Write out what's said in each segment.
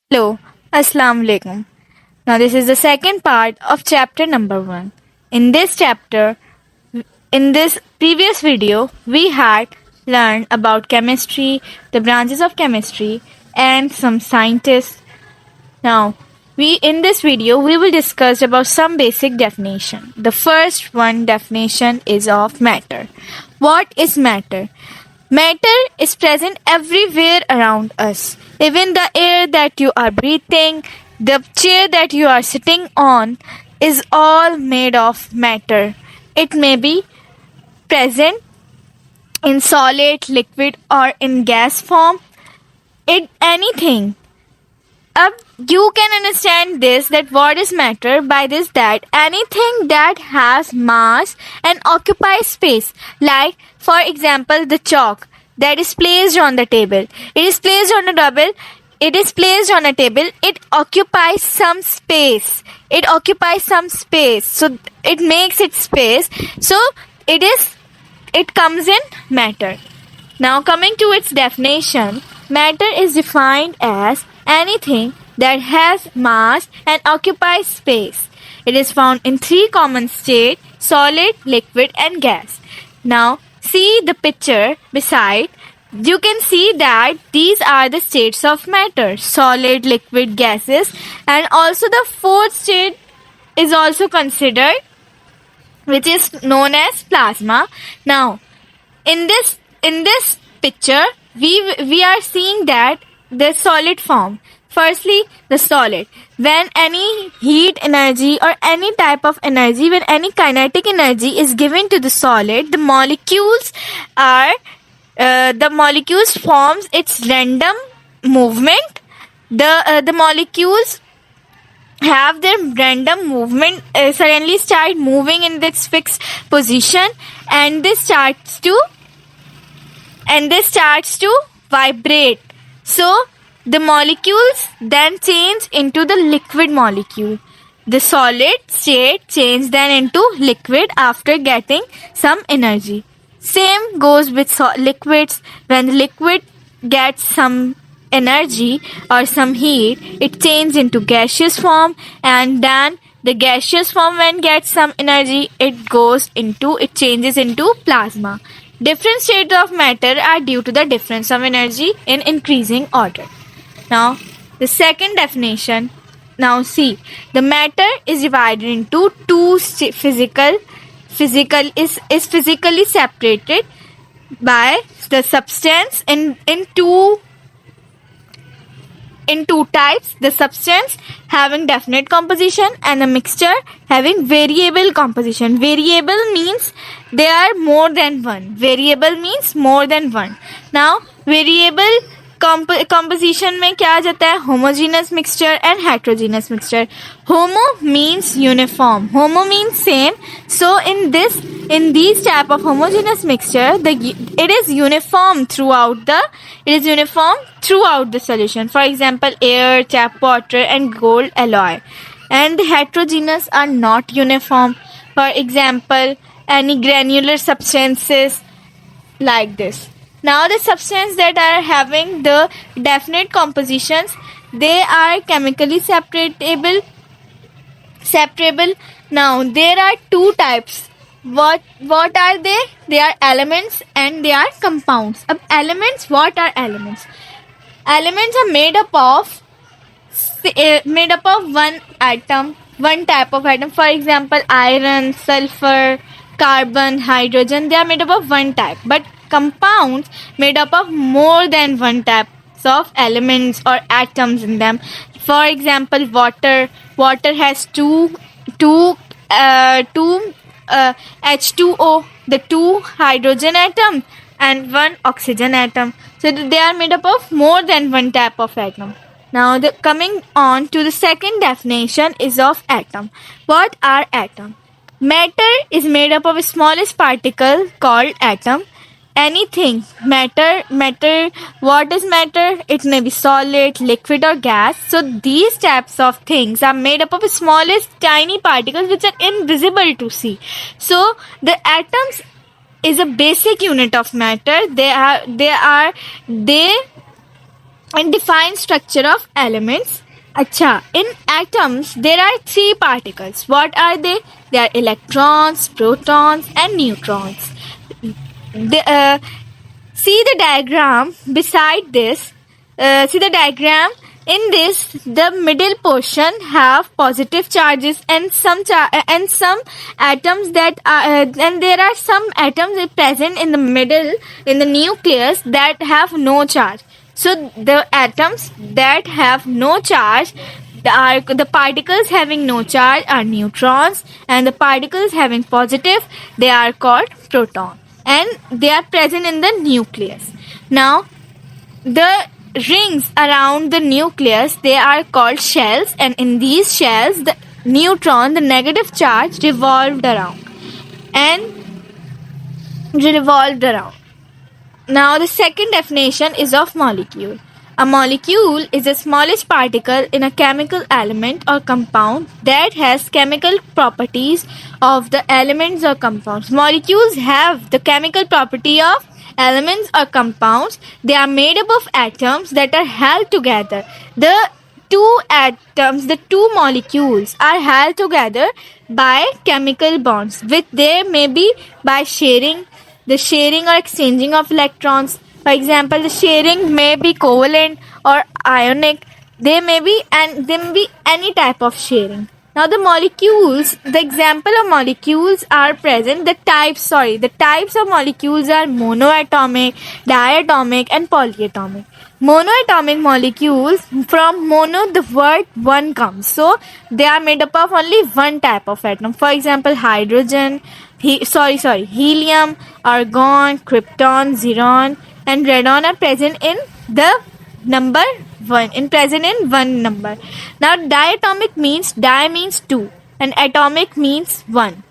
Hello, Assalamu alaikum. Now, this is the second part of chapter number 1. In this chapter, in this previous video, we had learned about chemistry, the branches of chemistry, and some scientists. Now, we in this video we will discuss about some basic definition. The first one definition is of matter. What is matter? Matter is present everywhere around us. Even the air that you are breathing, the chair that you are sitting on is all made of matter. It may be present in solid, liquid, or in gas form. It anything. You can understand this that what is matter by this that anything that has mass and occupies space, like for example the chalk that is placed on the table. It is placed on a table. It is placed on a table. It occupies some space. It occupies some space. So it makes its space. So it is. It comes in matter. Now, coming to its definition, matter is defined as anything that has mass and occupies space. It is found in three common states: solid, liquid, and gas. Now, see the picture beside. You can see that these are the states of matter: solid, liquid, gases, and also the fourth state is also considered, which is known as plasma. Now, in this picture we are seeing that the solid form. Firstly, the solid, when any heat energy or any type of energy, when any kinetic energy is given to the solid, the molecules forms its random movement. The molecules have their random movement, suddenly start moving in this fixed position, and this starts to vibrate. So the molecules then change into the liquid molecule. The solid state change then into liquid after getting some energy. Same goes with liquids. When the liquid gets some energy or some heat, it changes into gaseous form, and then the gaseous form, when gets some energy, it changes into plasma. Different states of matter are due to the difference of energy in increasing order. Now, the second definition. Now, see, the matter is divided into two physical is physically separated by the substance in two types: the substance having definite composition and a mixture having variable composition. Variable means they are more than one. Variable means more than one. Now, variable composition में क्या आ जाता है? Homogeneous mixture and heterogeneous mixture. Homo means uniform. Homo means same. So in these type of homogeneous mixture, it is uniform throughout the solution. For example, air, tap water, and gold alloy. And the heterogeneous are not uniform. For example, any granular substances like this. Now, the substances that are having the definite compositions, they are chemically separable. Now, there are two types. What are they? They are elements and they are compounds. Elements. What are elements? Elements are made up of one atom, one type of atom. For example, iron, sulfur, carbon, hydrogen. They are made up of one type. But compounds made up of more than one types of elements or atoms in them. For example, water. Water has two H2O, the two hydrogen atom and one oxygen atom. So they are made up of more than one type of atom. Now, coming on to the second definition is of atom. What are atom? Matter is made up of a smallest particle called atom. Anything, matter, what is matter? It may be solid, liquid, or gas. So these types of things are made up of the smallest tiny particles which are invisible to see. So the atoms is a basic unit of matter. They and define structure of elements. Acha, in atoms there are three particles. What are they? They are electrons, protons, and neutrons. The, see the diagram beside this. See the diagram. In this, the middle portion have positive charges and some atoms that are, and there are some atoms present in the middle in the nucleus that have no charge. So the atoms that have no charge are the particles having no charge are neutrons, and the particles having positive, they are called proton, and they are present in the nucleus. Now the rings around the nucleus, they are called shells, and in these shells the neutron, the negative charge, and revolved around. Now the second definition is of molecule. A molecule is the smallest particle in a chemical element or compound that has chemical properties of the elements or compounds. Molecules have the chemical property of elements or compounds. They are made up of atoms that are held together. The two molecules are held together by chemical bonds, which they may be by sharing or exchanging of electrons. For example, the sharing may be covalent or ionic. They may be any type of sharing. Now the molecules, the example of molecules are present. The types of molecules are monoatomic, diatomic, and polyatomic. Monoatomic molecules, from mono the word one comes, so they are made up of only one type of atom. For example, hydrogen, helium, argon, krypton, xenon, and radon are present in the number one, present in one number. Now diatomic means di means two and atomic means one.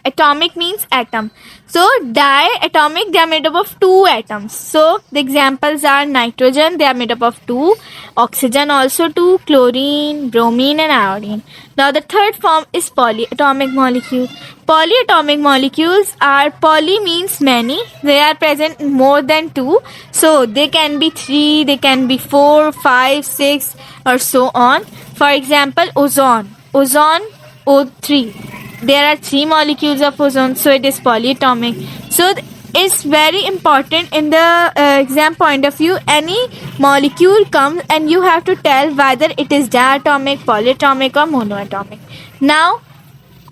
Atomic means atom. So diatomic, they are made up of two atoms. So the examples are nitrogen, they are made up of two, oxygen also two, chlorine, bromine, and iodine. Now the third form is polyatomic molecule. Polyatomic molecules are, poly means many, they are present in more than two. So they can be three, they can be 4, 5, 6, or so on. For example, ozone O3. There are three molecules of ozone, so it is polyatomic. So it's very important in the exam point of view. Any molecule comes and you have to tell whether it is diatomic, polyatomic, or monoatomic. Now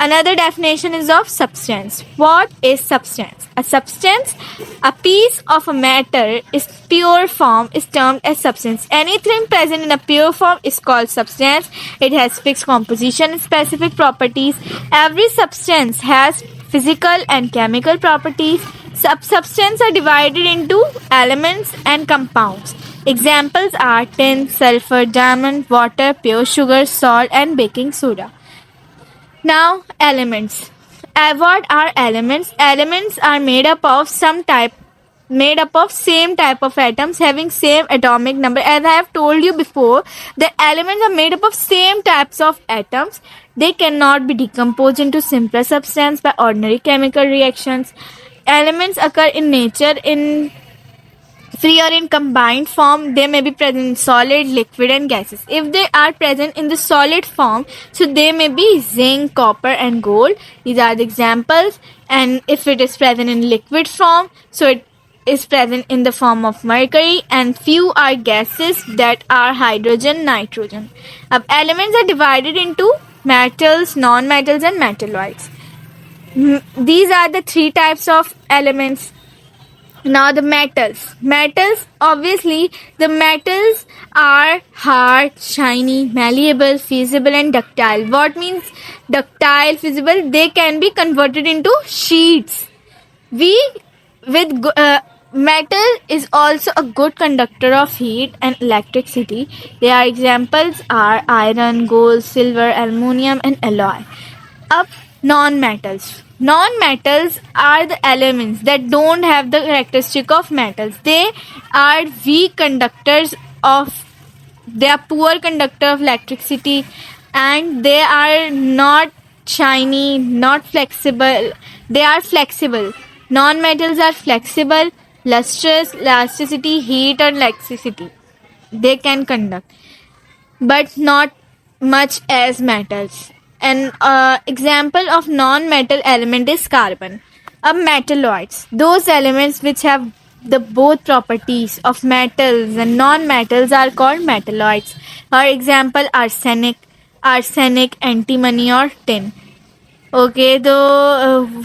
another definition is of substance. What is substance? A substance, a piece of a matter is pure form, is termed as substance. Anything present in a pure form is called substance. It has fixed composition and specific properties. Every substance has physical and chemical properties. Substances are divided into elements and compounds. Examples are tin, sulfur, diamond, water, pure sugar, salt, and baking soda. Now, elements. What are elements? Elements are made up of same type of atoms having same atomic number. As I have told you before, the elements are made up of same types of atoms. They cannot be decomposed into simpler substance by ordinary chemical reactions. Elements occur in nature in free or in combined form. They may be present in solid, liquid, and gases. If they are present in the solid form, so they may be zinc, copper, and gold. These are the examples. And if it is present in liquid form, so it is present in the form of mercury, and few are gases, that are hydrogen, nitrogen. Elements are divided into metals, non-metals, and metalloids. These are the three types of elements. Now the metals. Obviously, the metals are hard, shiny, malleable, fusible, and ductile. What means ductile, fusible? They can be converted into sheets. Metal is also a good conductor of heat and electricity. Their examples are iron, gold, silver, aluminium, and alloy. Non-metals. Non-metals are the elements that don't have the characteristic of metals. They are weak conductors they are poor conductor of electricity, and they are not shiny, not flexible. They are flexible. Non-metals are flexible, lustrous, elasticity, heat, or electricity. They can conduct, but not much as metals. An example of non-metal element is carbon. Metalloids, those elements which have the both properties of metals and non-metals are called metalloids. For example, arsenic, antimony, or tin. Okay,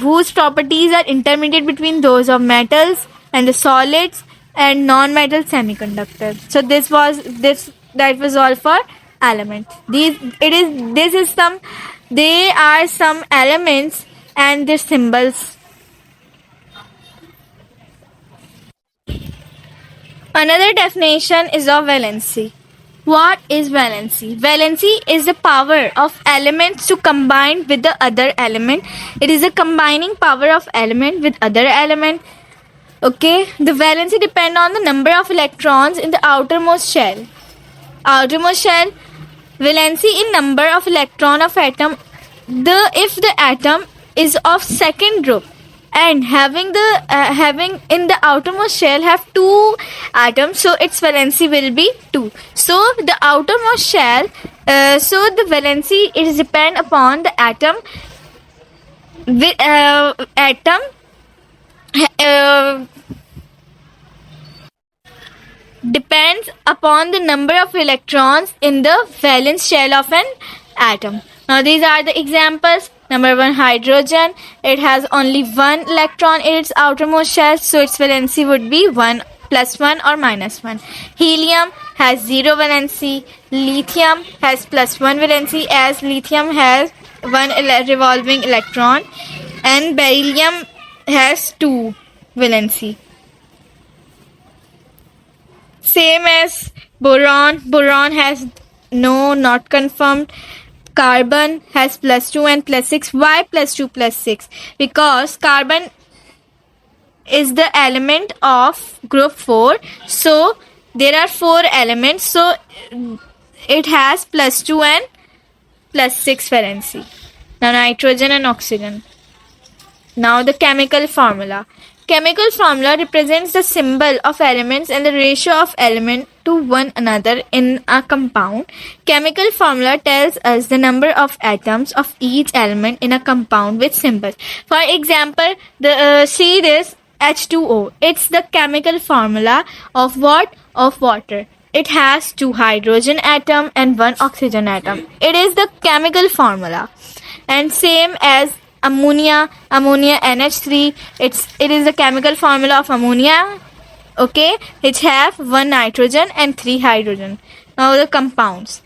whose properties are intermediate between those of metals and the solids and non-metal semiconductors. So that was all for elements. This is some, they are some elements and their symbols. Another definition is of valency. What is valency? Valency is the power of elements to combine with the other element. It is a combining power of element with other element. Okay, the valency depend on the number of electrons in the outermost shell. Outermost shell, valency in number of electron of atom. If the atom is of second group and having in the outermost shell have two atoms, so its valency will be 2. So the outermost shell, so the valency is depend upon the atom uh, depends upon the number of electrons in the valence shell of an atom. Now these are the examples. Number 1, hydrogen. It has only one electron in its outermost shell, so its valency would be 1 plus 1 or minus 1. Helium has 0 valency. Lithium has plus 1 valency, as lithium has one revolving electron, and beryllium has 2 valency. Same as boron. Boron has no, not confirmed. Carbon has plus 2 and plus 6. Why plus 2 plus 6? Because carbon is the element of group 4. So there are 4 elements. So it has plus 2 and plus 6 valency. Now nitrogen and oxygen. Now the chemical formula. Chemical formula represents the symbol of elements and the ratio of element to one another in a compound. Chemical formula tells us the number of atoms of each element in a compound with symbols. For example, see this H2O. It's the chemical formula of what? Of water. It has 2 hydrogen atom and 1 oxygen atom. It is the chemical formula. And same as ammonia NH3, it is the chemical formula of ammonia, okay, which have 1 nitrogen and 3 hydrogen. Now the compounds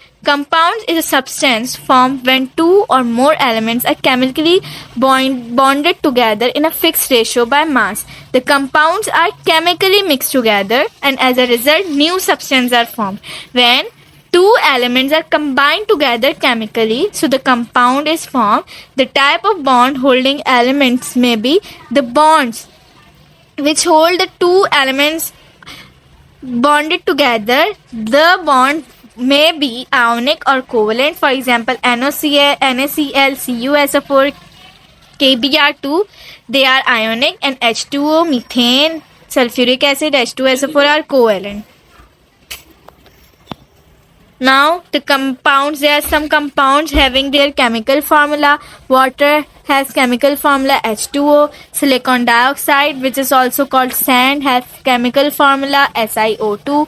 is a substance formed when 2 or more elements are chemically bonded together in a fixed ratio by mass. The compounds are chemically mixed together, and as a result new substances are formed. When 2 elements are combined together chemically, so the compound is formed. The type of bond holding elements may be the bonds which hold the 2 elements bonded together. The bond may be ionic or covalent. For example, NaCl, CuSO4, KBr2, they are ionic, and H2O, methane, sulfuric acid, H2SO4 are covalent. Now the compounds, there are some compounds having their chemical formula. Water has chemical formula H2O. Silicon dioxide, which is also called sand, has chemical formula SiO2.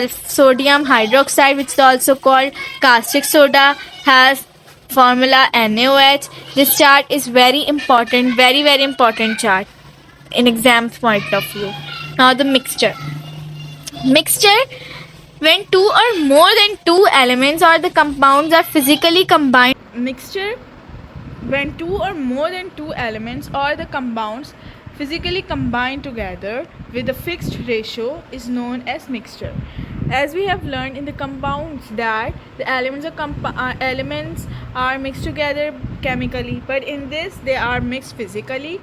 Sodium hydroxide, which is also called caustic soda, has formula NaOH. This chart is very important, very very important chart in exam point of view. Now the mixture. When 2 or more than 2 elements or the compounds are physically combined. Mixture. When 2 or more than 2 elements or the compounds physically combine together with a fixed ratio is known as mixture. As we have learned in the compounds that the elements are mixed together chemically, but in this they are mixed physically.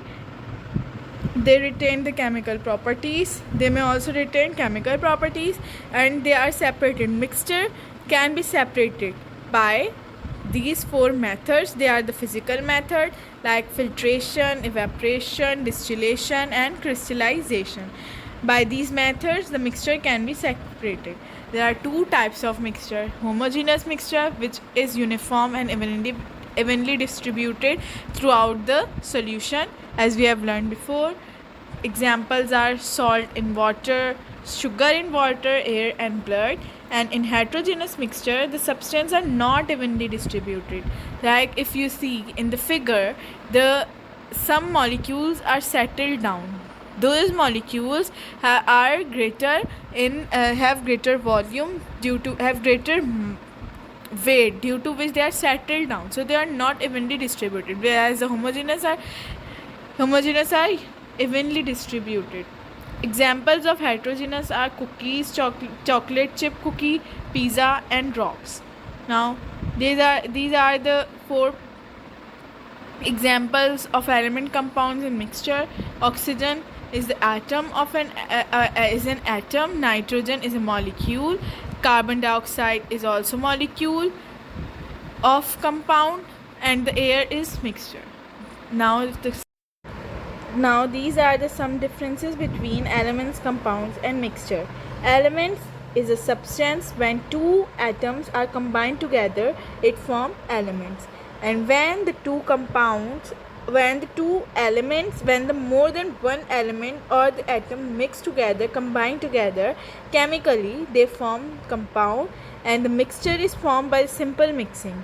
They retain the chemical properties. They may also retain chemical properties, and they are separated. Mixture can be separated by these 4 methods. They are the physical method like filtration, evaporation, distillation, and crystallization. By these methods, the mixture can be separated. There are two types of mixture: homogeneous mixture, which is uniform and evenly distributed throughout the solution, as we have learned before. Examples are salt in water, sugar in water, air, and blood. And in heterogeneous mixture, the substances are not evenly distributed. Like if you see in the figure, the some molecules are settled down. Those molecules are greater in have greater volume due to have greater weight, due to which they are settled down, so they are not evenly distributed, whereas the homogeneous are evenly distributed. Examples of heterogeneous are cookies, chocolate chip cookie, pizza, and rocks. Now these are the four examples of element compounds in mixture. Oxygen is the atom of an atom. Nitrogen is a molecule. Carbon dioxide is also molecule of compound, and the air is mixture. Now these are the some differences between elements, compounds, and mixture. Elements is a substance. When two atoms are combined together, it forms elements. And when the more than one element or the atom mix together, combine together chemically, they form compound, and the mixture is formed by simple mixing.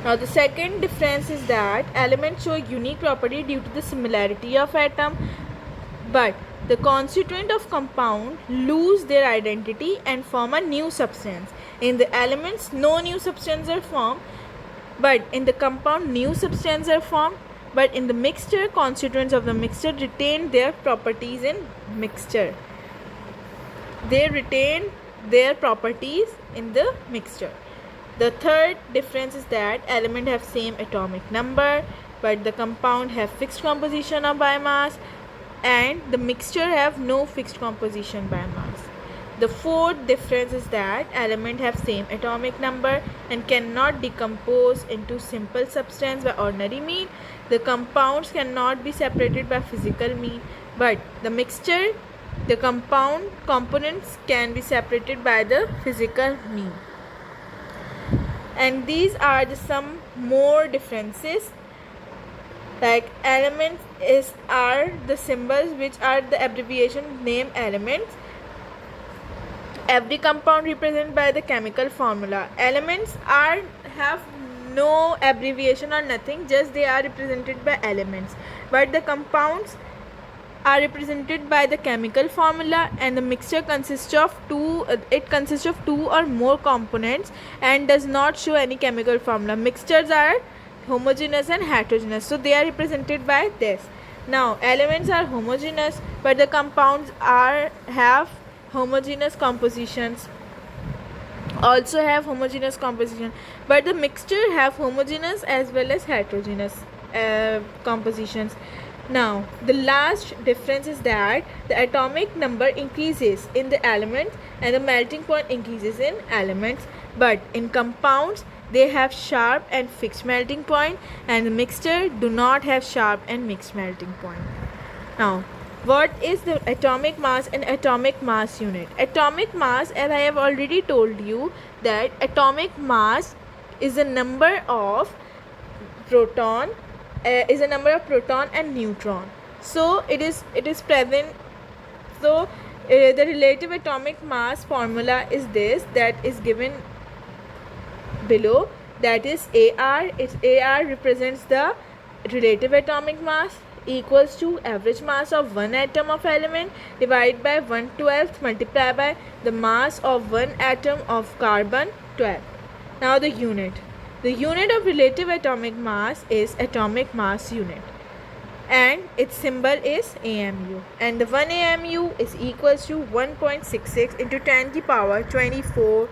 Now the second difference is that elements show unique property due to the similarity of atom, but the constituent of compound lose their identity and form a new substance. In the elements, no new substance are formed, but in the compound, new substances are formed. But in the mixture, constituents of the mixture retain their properties in mixture. They retain their properties in the mixture. The third difference is that elements have same atomic number, but the compound have fixed composition of biomass, and the mixture have no fixed composition biomass. The fourth difference is that elements have same atomic number and cannot decompose into simple substance by ordinary means. The compounds cannot be separated by physical means, but the mixture, the compound components can be separated by the physical means. And these are some more differences. Like elements are the symbols which are the abbreviation name elements. Every compound represented by the chemical formula. Elements have no abbreviation or nothing, just they are represented by elements. But the compounds are represented by the chemical formula, and the mixture consists of two or more components and does not show any chemical formula. Mixtures are homogeneous and heterogeneous, so they are represented by this. Now elements are homogeneous, but the compounds have homogeneous compositions, also have homogeneous composition, but the mixture have homogeneous as well as heterogeneous compositions. Now the last difference is that the atomic number increases in the elements and the melting point increases in elements, but in compounds they have sharp and fixed melting point, and the mixture do not have sharp and mixed melting point. Now what is the atomic mass and atomic mass unit? Atomic mass, as I have already told you, that atomic mass is the number of proton and neutron. So it is present. So the relative atomic mass formula is this, that is given below, that is AR. AR represents the relative atomic mass, equals to average mass of one atom of element divided by 1/12 multiplied by the mass of one atom of carbon 12. Now the unit of relative atomic mass is atomic mass unit, and its symbol is AMU, and the 1 AMU is equals to 1.66 into 10 to the power 24